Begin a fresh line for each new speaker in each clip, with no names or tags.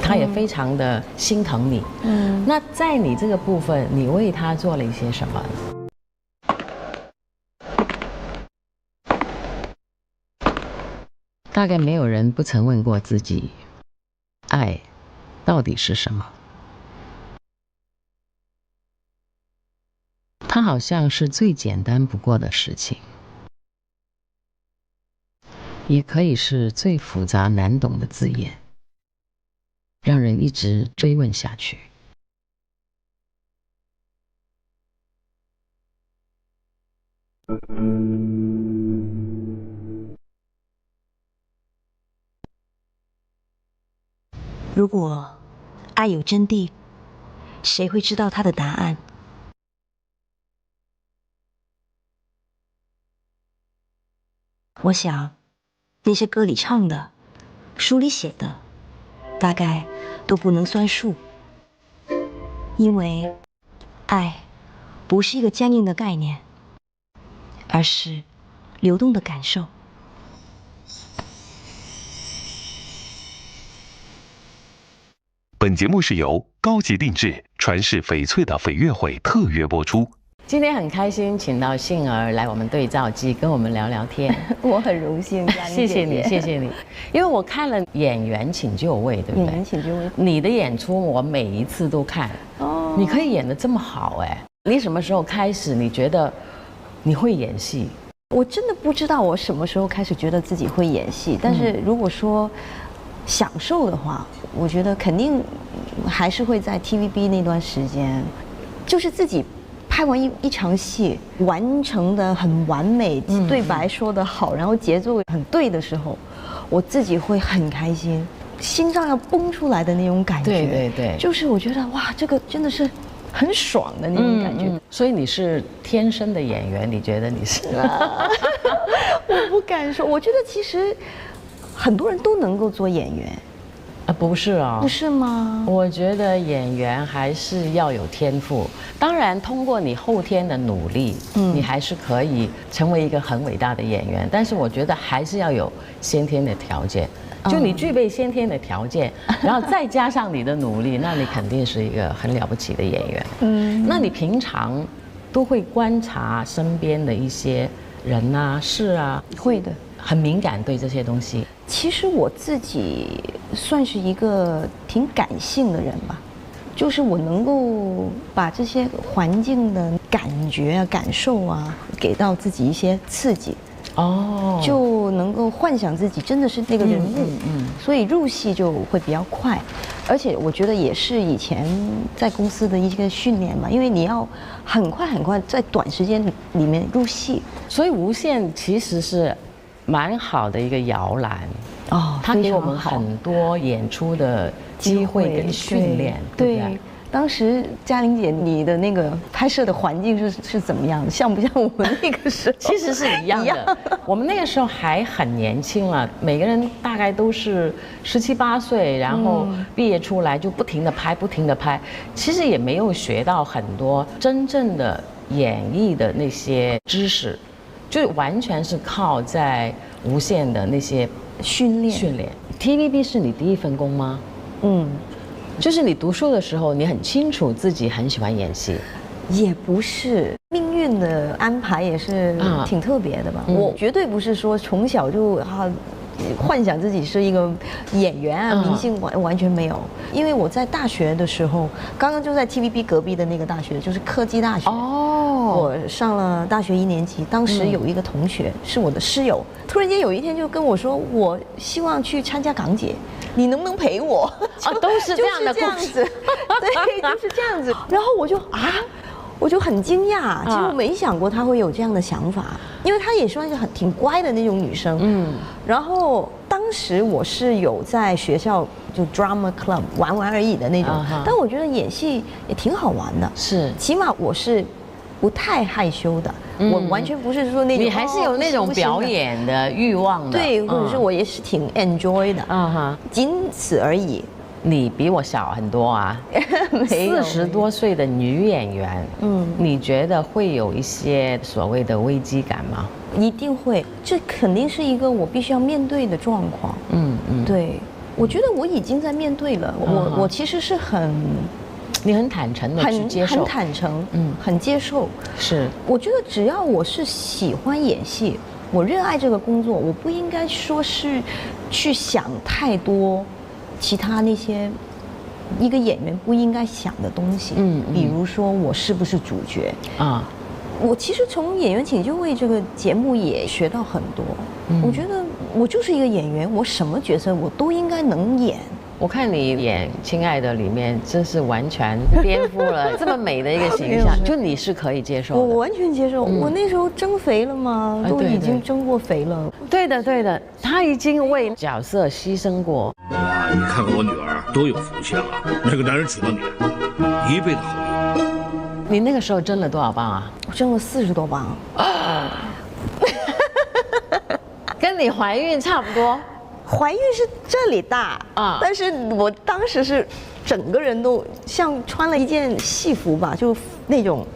他也非常的心疼你。那在你这个部分，你为他做了一些什么？大概没有人不曾问过自己，爱到底是什么？它好像是最简单不过的事情，也可以是最复杂难懂的字眼，让人一直追问下去。
如果爱有真谛，谁会知道它的答案？我想，那些歌里唱的，书里写的，大概都不能算数，因为爱不是一个僵硬的概念，而是流动的感受。
本节目是由高级定制传世翡翠的翡悦会特约播出。
今天很开心，请到杏儿来我们对照机跟我们聊聊天。
我很荣幸，
谢谢你，谢谢你。因为我看了《演员请就位》，对不对？
演员请就位，
你的演出我每一次都看。哦，你可以演得这么好哎！你什么时候开始你觉得你会演戏？
我真的不知道我什么时候开始觉得自己会演戏，但是如果说享受的话，我觉得肯定还是会在 TVB 那段时间，就是自己拍完一场戏，完成的很完美，对白说得好，然后节奏很对的时候，我自己会很开心，心脏要蹦出来的那种感觉。
对对对，
就是我觉得哇，这个真的是很爽的那种感觉。
所以你是天生的演员，你觉得你是？
我不敢说，我觉得其实很多人都能够做演员。
不是啊，
不是吗？
我觉得演员还是要有天赋，当然通过你后天的努力，你还是可以成为一个很伟大的演员。但是我觉得还是要有先天的条件，就你具备先天的条件，然后再加上你的努力，那你肯定是一个很了不起的演员。那你平常都会观察身边的一些人啊、事啊？
会的。
很敏感对这些东西。
其实我自己算是一个挺感性的人吧，就是我能够把这些环境的感觉啊、感受啊，给到自己一些刺激，就能够幻想自己真的是那个人物，所以入戏就会比较快。而且我觉得也是以前在公司的一个训练嘛，因为你要很快在短时间里面入戏，
所以无线其实是蛮好的一个摇篮它给我们很多演出的机会跟训练，对不对？
当时嘉玲姐，你的那个拍摄的环境是怎么样的？像不像我们那个时候？
其实是一样的。我们那个时候还很年轻了，每个人大概都是17、18岁，然后毕业出来就不停地拍。其实也没有学到很多真正的演艺的那些知识。就完全是靠在无线的那些训练。TVB 是你第一份工吗？就是你读书的时候，你很清楚自己很喜欢演戏。
也不是，命运的安排也是挺特别的吧。我绝对不是说从小就幻想自己是一个演员啊、明星，完全没有。因为我在大学的时候，刚刚就在 TVB 隔壁的那个大学，就是科技大学。我上了大学1年级，当时有一个同学是我的室友，突然间有一天就跟我说，我希望去参加港姐，你能不能陪我？
都是这样的故事，
对，就是这样子。然后我就很惊讶，其实我没想过她会有这样的想法，因为她也算是挺乖的那种女生。然后当时我是有在学校就 drama club 玩而已的那种，但我觉得演戏也挺好玩的，
是，
起码我是不太害羞的，我完全不是说那种，
你还是有那种表演的欲望的，
对，或者是我也是挺 enjoy 的，仅此而已。
你比我小很多啊，40多岁的女演员，你觉得会有一些所谓的危机感吗？
一定会，这肯定是一个我必须要面对的状况。对，我觉得我已经在面对了，我其实是
你很坦诚的去接受，
很坦诚，很接受。
是，
我觉得只要我是喜欢演戏，我热爱这个工作，我不应该说是去想太多其他那些一个演员不应该想的东西。比如说我是不是主角啊？我其实从《演员请就位》这个节目也学到很多。我觉得我就是一个演员，我什么角色我都应该能演。
我看你演《亲爱的》里面，真是完全颠覆了这么美的一个形象，就你是可以接受的。
我完全接受，我那时候增肥了嘛，都已经增过肥了。
对的，对的，他已经为角色牺牲过。
哇，你看看我女儿多有福气啊！那个男人娶了你，一辈子好运。
你那个时候增了多少磅啊？
我增了40多磅。
跟你怀孕差不多。
怀孕是这里大啊，但是我当时是整个人都像穿了一件戏服吧，就那种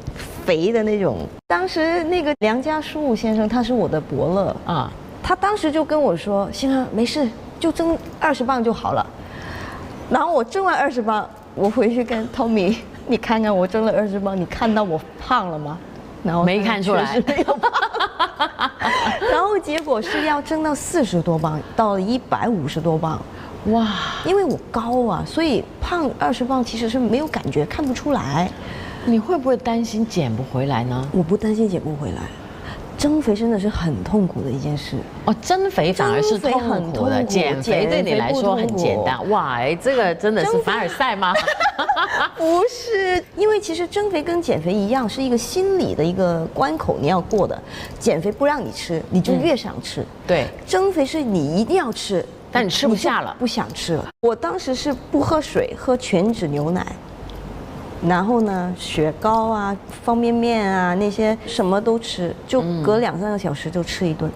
肥的那种。当时那个梁家树先生他是我的伯乐啊，他当时就跟我说：“先生没事，就增20磅就好了。”然后我增完20磅，我回去跟 Tommy， 你看看我增了20磅，你看到我胖了吗？然后
没看出来，
没有胖。然后结果是要增到40多磅，到了150多磅，哇！因为我高啊，所以胖20磅其实是没有感觉，看不出来。
你会不会担心减不回来呢？
我不担心减不回来，增肥真的是很痛苦的一件事。
哦，增肥反而是痛苦的，减肥对你来说很简单。哇，这个真的是凡尔赛吗？
不是，因为其实增肥跟减肥一样，是一个心理的一个关口，你要过的。减肥不让你吃，你就越想吃。
对，
增肥是你一定要吃，
但你吃不下了，
不想吃了。我当时是不喝水，喝全脂牛奶，然后呢，雪糕啊、方便面啊那些什么都吃，就隔2、3个小时就吃一顿，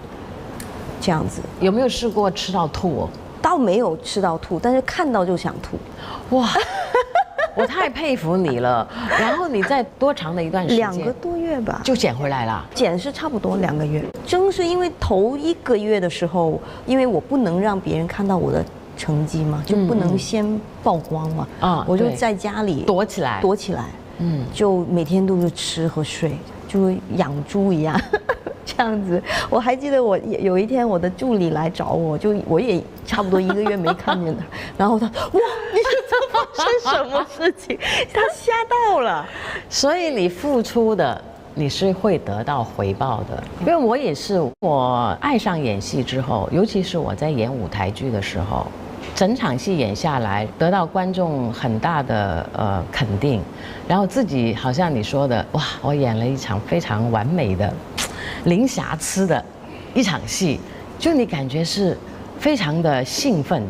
这样子。
有没有试过吃到吐？
倒没有吃到吐，但是看到就想吐。哇！
我太佩服你了。然后你在多长的一段时间
？2个多月吧，
就减回来了。
减是差不多2个月。增是因为头1个月的时候，因为我不能让别人看到我的成绩嘛，就不能先曝光嘛。啊，我就在家里
躲起来，
就每天都是吃和睡，就养猪一样。这样子，我还记得我有一天我的助理来找我，我也差不多1个月没看见他，然后他哇，你是这发生什么事情？他吓到了。
所以你付出的，你是会得到回报的。因为我也是，我爱上演戏之后，尤其是我在演舞台剧的时候，整场戏演下来，得到观众很大的肯定，然后自己好像你说的，哇，我演了一场非常完美的。零瑕疵的一场戏，就你感觉是非常的兴奋，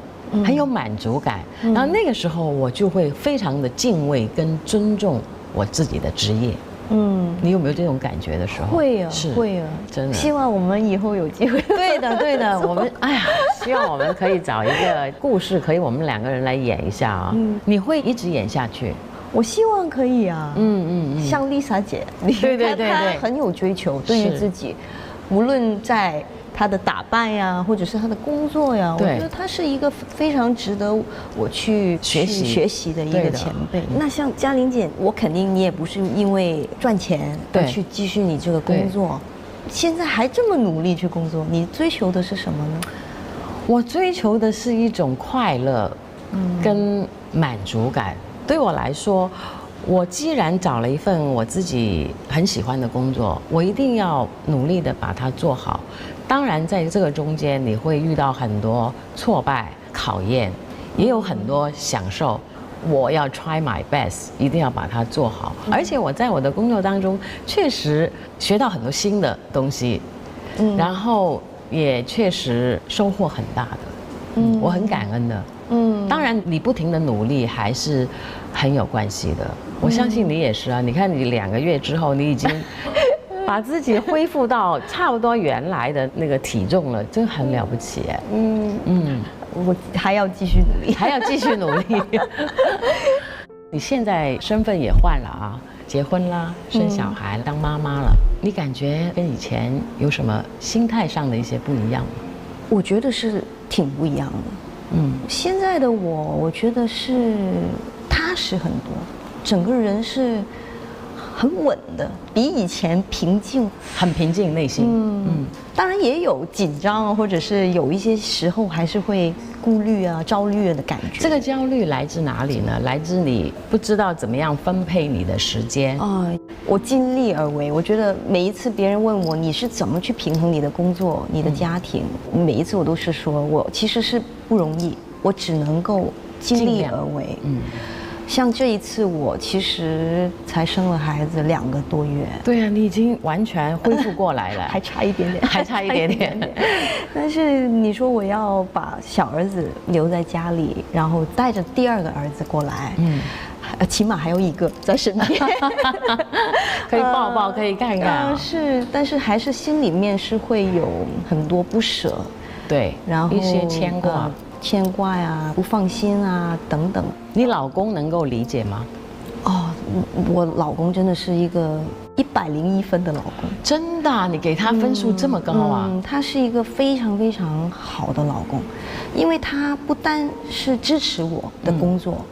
很有满足感。然后那个时候我就会非常的敬畏跟尊重我自己的职业。你有没有这种感觉的时候？
会啊，
是
会啊，
真的。
希望我们以后有机会。
对的，对的。我们希望我们可以找一个故事，可以我们2个人来演一下啊。你会一直演下去？
我希望可以啊，像 Lisa 姐，
对，
她很有追求，对于自己，无论在她的打扮呀，或者是她的工作呀，我觉得她是一个非常值得我去学习的一个前辈。那像嘉玲姐，我肯定你也不是因为赚钱而去继续你这个工作，现在还这么努力去工作，你追求的是什么呢？
我追求的是一种快乐，跟满足感。对我来说，我既然找了一份我自己很喜欢的工作，我一定要努力的把它做好。当然，在这个中间你会遇到很多挫败、考验，也有很多享受。我要 try my best， 一定要把它做好。而且我在我的工作当中确实学到很多新的东西，然后也确实收获很大的。我很感恩的。当然，你不停的努力还是很有关系的。我相信你也是啊。你看，你2个月之后，你已经把自己恢复到差不多原来的那个体重了，真很了不起哎。
我还要继续努力，
还要继续努力。你现在身份也换了啊，结婚啦，生小孩，当妈妈了。你感觉跟以前有什么心态上的一些不一样吗？
我觉得是挺不一样的。现在的我觉得是踏实很多，整个人是很稳的，比以前平静。
很平静内心。
当然也有紧张，或者是有一些时候还是会顾虑啊、焦虑的感觉。
这个焦虑来自哪里呢？来自你不知道怎么样分配你的时间。
我尽力而为。我觉得每一次别人问我你是怎么去平衡你的工作、你的家庭，每一次我都是说我其实是不容易，我只能够尽力而为。像这一次，我其实才生了孩子2个多月。
对啊，你已经完全恢复过来了，
还差一点点，
还差一点点。
但是你说我要把小儿子留在家里，然后带着第2个儿子过来，起码还有1个在身边，
可以抱抱，可以看看。
是，但是还是心里面是会有很多不舍，
对，
然后
一些牵挂。
牵挂呀、不放心啊等等。
你老公能够理解吗？
我老公真的是一个101分的老公。
真的啊，你给他分数这么高啊？
他是一个非常非常好的老公，因为他不单是支持我的工作，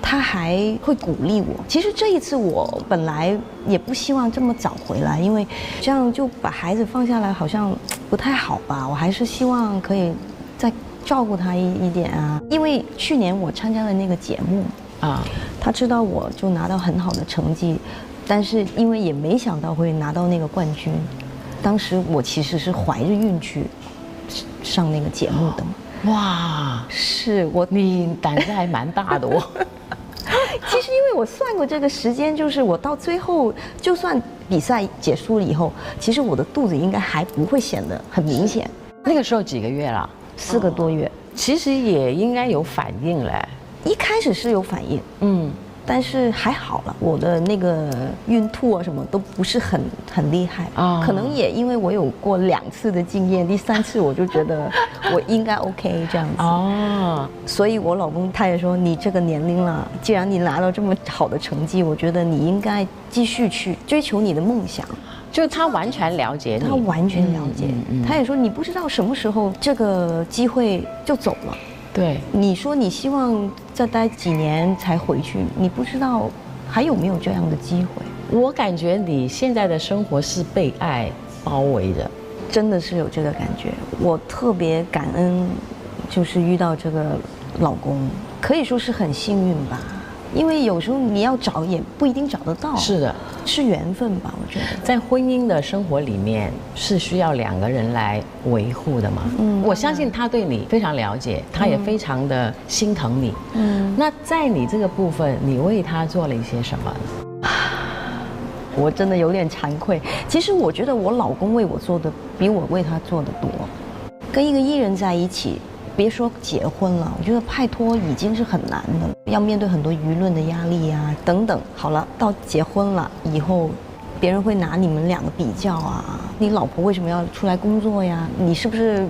他还会鼓励我。其实这一次我本来也不希望这么早回来，因为这样就把孩子放下来好像不太好吧。我还是希望可以再照顾他一点啊。因为去年我参加了那个节目啊，他知道我就拿到很好的成绩，但是因为也没想到会拿到那个冠军。当时我其实是怀着孕去上那个节目的。
哇，
是
你胆子还蛮大的哦。
其实因为我算过这个时间，就是我到最后，就算比赛结束了以后，其实我的肚子应该还不会显得很明显。
那个时候几个月了
？4个多月。
其实也应该有反应嘞。
一开始是有反应，但是还好了，我的那个孕吐啊什么都不是很厉害啊。可能也因为我有过2次的经验，第3次我就觉得我应该 OK 这样子哦。所以我老公他也说，你这个年龄了，既然你拿到这么好的成绩，我觉得你应该继续去追求你的梦想。
就他完全了解你，
他完全了解。他也说你不知道什么时候这个机会就走了。
对，
你说你希望再待几年才回去，你不知道还有没有这样的机会。
我感觉你现在的生活是被爱包围的，
真的是有这个感觉。我特别感恩，就是遇到这个老公，可以说是很幸运吧。因为有时候你要找也不一定找得到。是的，是缘分吧？我觉得
在婚姻的生活里面是需要2个人来维护的嘛。我相信他对你非常了解，他也非常的心疼你。那在你这个部分，你为他做了一些什么？
我真的有点惭愧。其实我觉得我老公为我做的比我为他做的多。跟一个艺人在一起，别说结婚了，我觉得拍拖已经是很难的，要面对很多舆论的压力啊等等。好了，到结婚了以后，别人会拿你们2个比较啊，你老婆为什么要出来工作呀？你是不是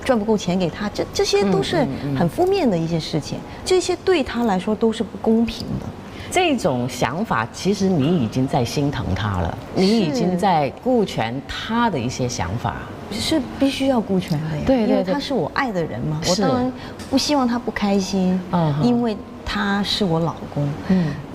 赚不够钱给她？这些都是很负面的一些事情，这些对他来说都是不公平的。
这种想法，其实你已经在心疼他了，你已经在顾全他的一些想法。
是必须要顾全的呀，
对，
因为他是我爱的人嘛，我当然不希望他不开心，因为他是我老公，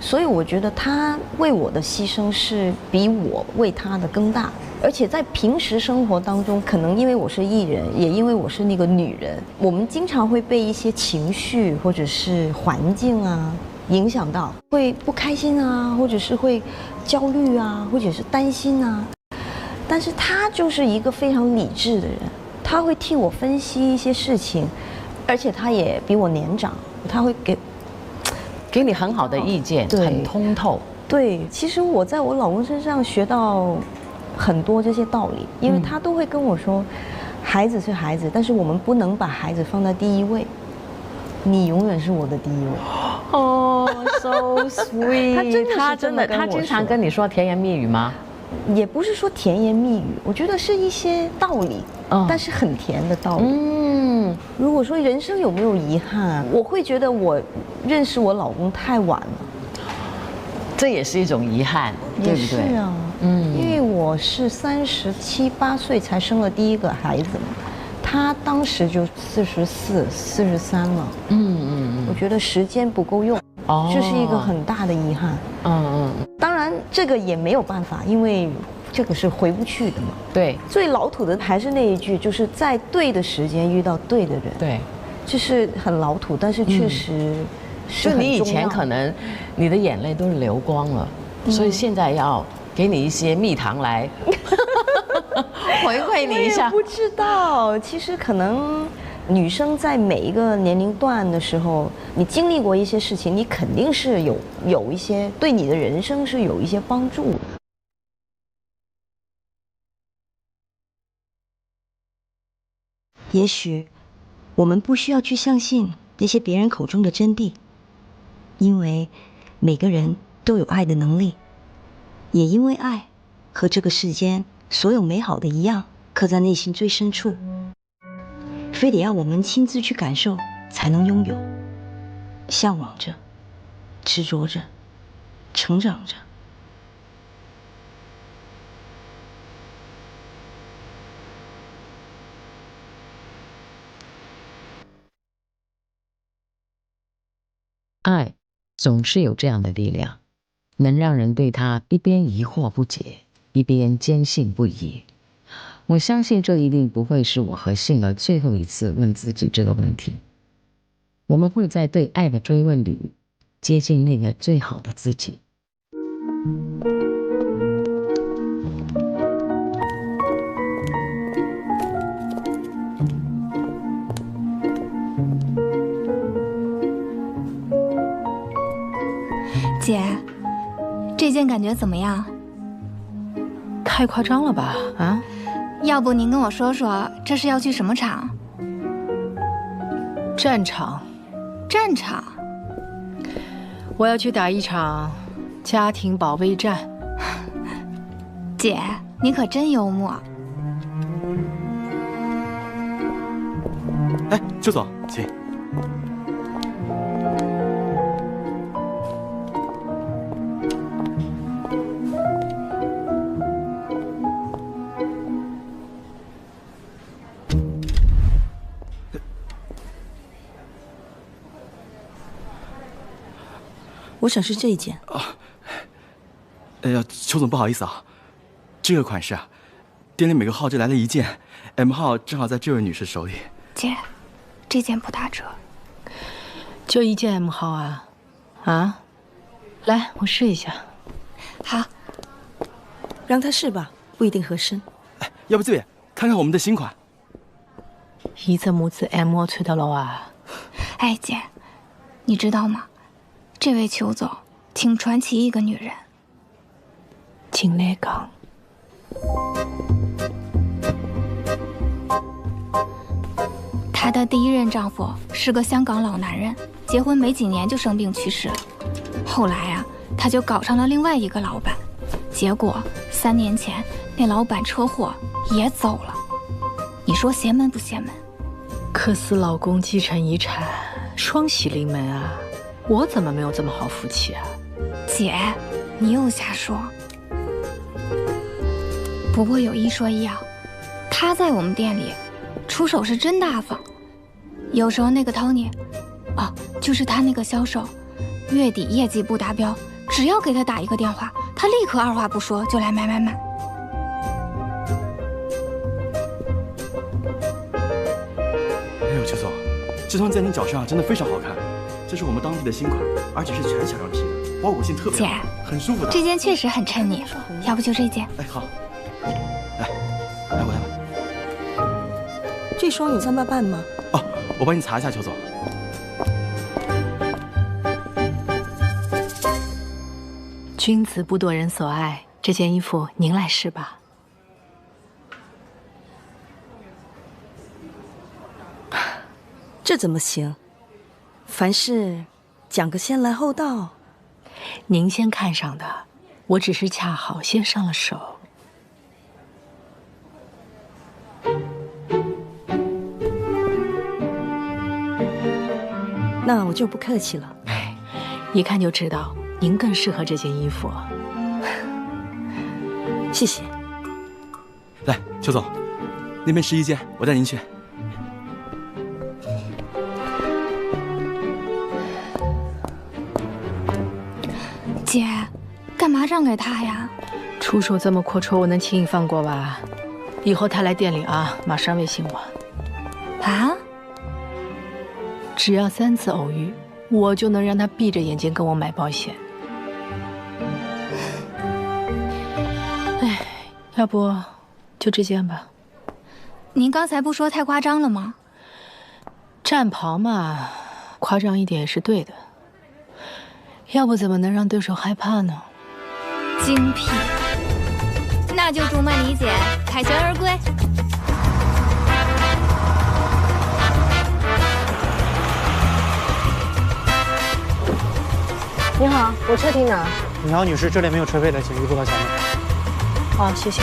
所以我觉得他为我的牺牲是比我为他的更大。而且在平时生活当中，可能因为我是艺人，也因为我是那个女人，我们经常会被一些情绪或者是环境啊影响到，会不开心啊，或者是会焦虑啊，或者是担心啊。但是他就是一个非常理智的人，他会替我分析一些事情，而且他也比我年长，他会给你很好的意见，很通透。对，其实我在我老公身上学到很多这些道理，因为他都会跟我说，孩子是孩子，但是我们不能把孩子放在第1位，你永远是我的第1位。
哦，so sweet。
他真的，
他经常跟你说甜言蜜语吗？
也不是说甜言蜜语，我觉得是一些道理，但是很甜的道理。如果说人生有没有遗憾，我会觉得我认识我老公太晚了，
这也是一种遗憾，对不对？
是啊，因为我是37、8岁才生了第1个孩子嘛，他当时就44、43了。我觉得时间不够用，这是一个很大的遗憾。当然这个也没有办法，因为这个是回不去的嘛。
对，
最老土的还是那一句，就是在对的时间遇到对的人。
对，
这是很老土，但是确实是很重要。
就你以前可能你的眼泪都是流光了，所以现在要给你一些蜜糖来回馈你一下。
我也不知道，其实可能女生在每一个年龄段的时候，你经历过一些事情，你肯定是有一些对你的人生是有一些帮助的。
也许我们不需要去相信那些别人口中的真谛，因为每个人都有爱的能力，也因为爱和这个世间所有美好的一样，刻在内心最深处，非得要我们亲自去感受才能拥有，向往着，执着着，成长着。
爱总是有这样的力量，能让人对它一边疑惑不解，一边坚信不疑。我相信这一定不会是我和杏儿最后一次问自己这个问题。我们会在对爱的追问里，接近那个最好的自己。
姐，这件感觉怎么样？
太夸张了吧？啊？
要不您跟我说说，这是要去什么场？
战场。
战场？
我要去打一场家庭保卫战。
姐，你可真幽默。
哎，邱总，请。
我想是这一件。
哎呀，邱总不好意思啊，这个款式啊，店里每个号只来了一件 ，M 号正好在这位女士手里。
姐，这件不打折。
就一件 M 号啊？啊？来，我试一下。
好，
让他试吧，不一定合身。
哎，要不这边看看我们的新款。
一只拇指 M 号吹到了啊！
哎，姐，你知道吗？这位邱总挺传奇一个女人。
进来讲，
她的第一任丈夫是个香港老男人，结婚没几年就生病去世了。后来啊，她就搞上了另外一个老板，结果3年前那老板车祸也走了。你说邪门不邪门？
可是老公继承遗产，双喜临门啊！我怎么没有这么好福气啊？
姐，你又瞎说。不过有一说一啊，他在我们店里出手是真大方。有时候那个 Tony， 就是他那个销售，月底业绩不达标，只要给他打一个电话，他立刻二话不说就来买。
哎呦，邱总，这双在您脚上真的非常好看，这是我们当地的新款，而且是全小样皮的，包裹性特别好，很舒服的。
这件确实很衬你，要不就这件。
哎，好，来，我来吧。
这双有300半吗？
哦，我帮你查一下，邱总。
君子不夺人所爱，这件衣服您来试吧。
这怎么行？凡事讲个先来后到。
您先看上的，我只是恰好先上了手。
那我就不客气了。
一看就知道您更适合这件衣服。
谢谢。
来，邱总，那边试衣间，我带您去。
姐，干嘛让给他呀？
出手这么阔绰，我能轻易放过吧？以后他来店里啊，马上微信我。
啊？
只要3次偶遇，我就能让他闭着眼睛跟我买保险。哎，要不就这件吧。
您刚才不说太夸张了吗？
战袍嘛，夸张一点也是对的。要不怎么能让对手害怕呢？
精辟。那就祝曼妮姐凯旋而归。
你好，我车停哪儿？
你好，女士，这里没有车位的，请移步到前面。
好，谢谢。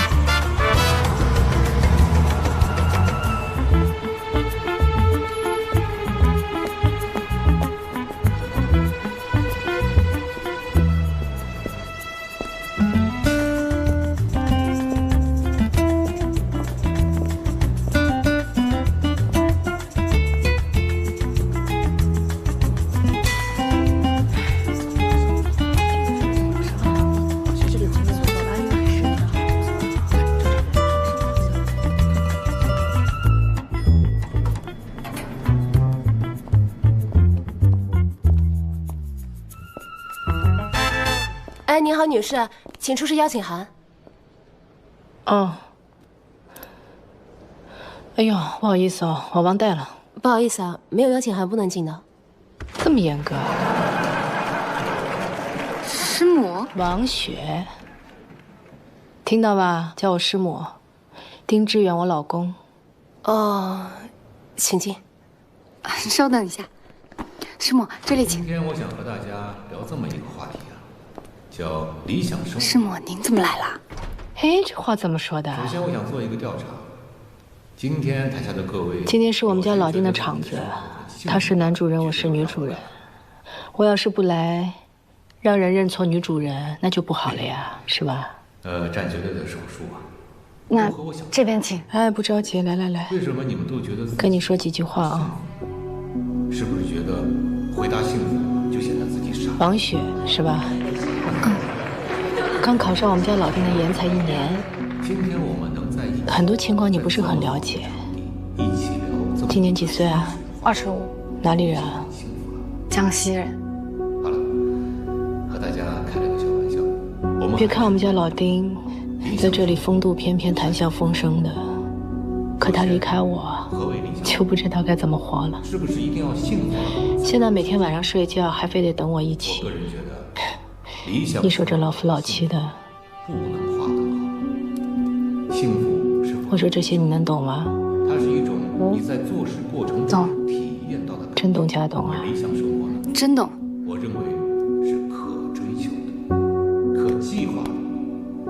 哎，您好，女士，请出示邀请函。
哦。哎呦，不好意思哦，我忘带了。
不好意思啊，没有邀请函不能进的。
这么严格啊？
师母，
王雪，听到吧？叫我师母。丁志远，我老公。
哦，请进。
稍等一下，师母，这里请。
今天我想和大家聊这么一个话题啊，叫理想生活。
师母，您怎么来了？
哎，这话怎么说的？
首先，我想做一个调查。今天台下的各位，
今天是我们家老丁的场子，他是男主人，我是女主人。我要是不来，让人认错女主人，那就不好了呀，是吧？
占绝对的手术啊。
那这边请。
哎，不着急，来来来。
为什么你们都觉得？
跟你说几句话啊。
是不是觉得回答幸福就显得自己傻？
王雪是吧？刚考上我们家老丁的研才1年。
今天我们能在一起，
很多情况你不是很了解。
一起聊。
今年几岁啊
25。
哪里人啊？
江西人。
好了，和大家开了个小玩笑。我们
别看我们家老丁在这里风度翩翩、谈笑风生的，可他离开我，就不知道该怎么活了。
是不是一定要幸福？
现在每天晚上睡觉还非得等我一起。
我个人觉得，理想
你说这老夫老妻的，
不能画等号。幸福是，
我说这些你能懂吗？
它是一种你在做事过程中体验到的感觉。
真懂假懂啊？
理想生活呢？
真懂。
我认为是可追求的、可计划的，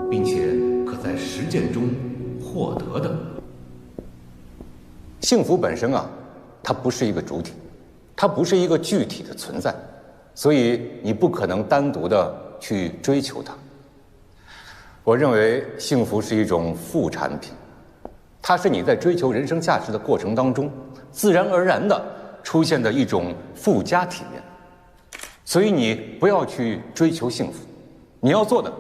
并且可在实践中获得的。
幸福本身啊，它不是一个主体，它不是一个具体的存在，所以你不可能单独的去追求它。我认为幸福是一种副产品，它是你在追求人生价值的过程当中自然而然的出现的一种附加体验。所以你不要去追求幸福，你要做的